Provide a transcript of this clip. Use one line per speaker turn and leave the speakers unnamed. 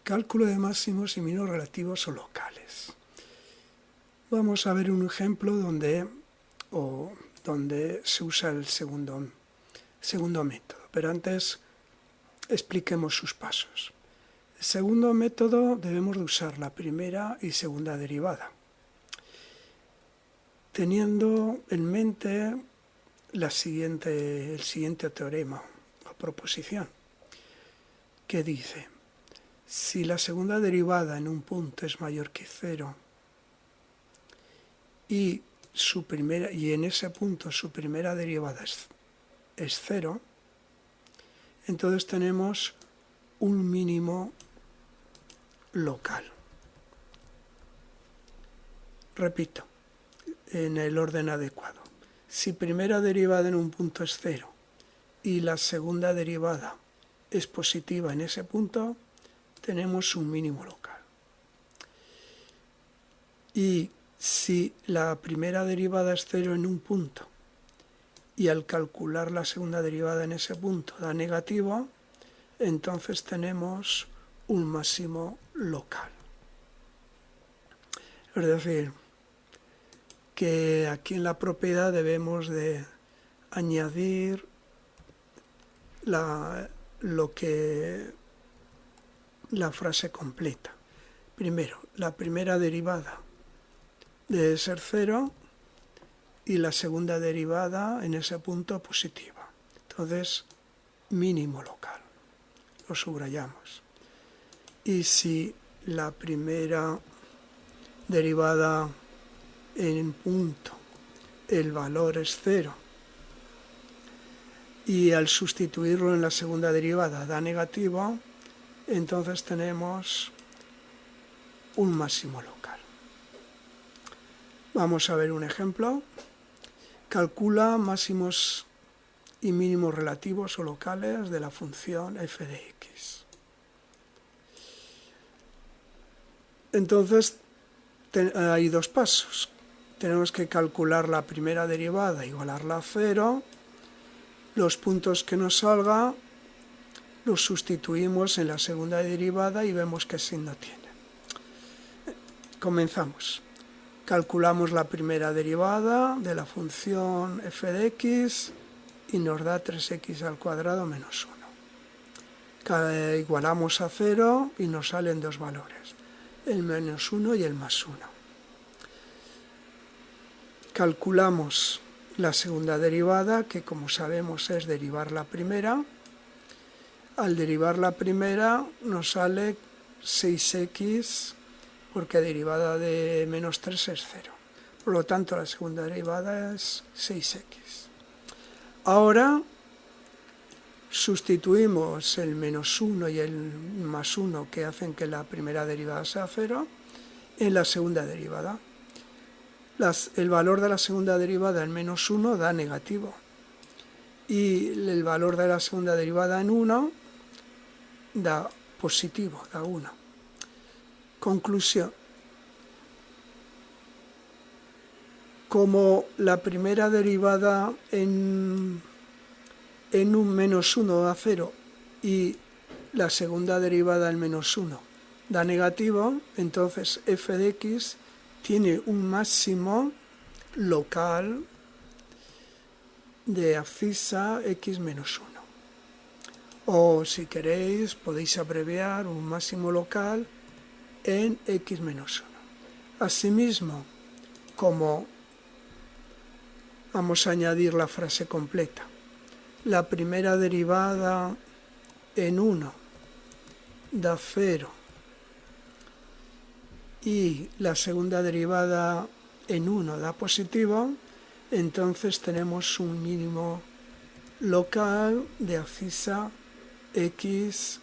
Cálculo de máximos y mínimos relativos o locales. Vamos a ver un ejemplo donde se usa el segundo método, pero antes expliquemos sus pasos. El segundo método debemos de usar la primera y segunda derivada, teniendo en mente el siguiente teorema o proposición, que dice: si la segunda derivada en un punto es mayor que 0 y en ese punto su primera derivada es 0, entonces tenemos un mínimo local. Repito, en el orden adecuado. Si primera derivada en un punto es 0 y la segunda derivada es positiva en ese punto, tenemos un mínimo local. Y si la primera derivada es 0 en un punto y al calcular la segunda derivada en ese punto da negativo, entonces tenemos un máximo local. Es decir, que aquí en la propiedad debemos de añadir la frase completa. Primero, la primera derivada debe ser 0 y la segunda derivada en ese punto positiva. Entonces, mínimo local. Lo subrayamos. Y si la primera derivada en punto, el valor es 0, y al sustituirlo en la segunda derivada da negativo, entonces tenemos un máximo local. Vamos a ver un ejemplo. Calcula máximos y mínimos relativos o locales de la función f de x. Entonces, hay dos pasos. Tenemos que calcular la primera derivada, igualarla a 0. Los puntos que nos salga los sustituimos en la segunda derivada y vemos qué signo tiene. Comenzamos. Calculamos la primera derivada de la función f de x y nos da 3x al cuadrado menos 1. Igualamos a 0 y nos salen dos valores, el menos 1 y el más 1. Calculamos la segunda derivada, que como sabemos es derivar la primera. Al derivar la primera nos sale 6x, porque derivada de menos 3 es 0. Por lo tanto, la segunda derivada es 6x. Ahora sustituimos el menos 1 y el más 1, que hacen que la primera derivada sea 0, en la segunda derivada. El valor de la segunda derivada en menos 1 da negativo. Y el valor de la segunda derivada en 1 da positivo, da 1. Conclusión. Como la primera derivada en un menos 1 da 0 y la segunda derivada en menos 1 da negativo, entonces f de x tiene un máximo local de abscisa x menos 1. O si queréis podéis abreviar un máximo local en x menos 1. Asimismo, como vamos a añadir la frase completa, la primera derivada en 1 da 0 y la segunda derivada en 1 da positivo, entonces tenemos un mínimo local de abscisa x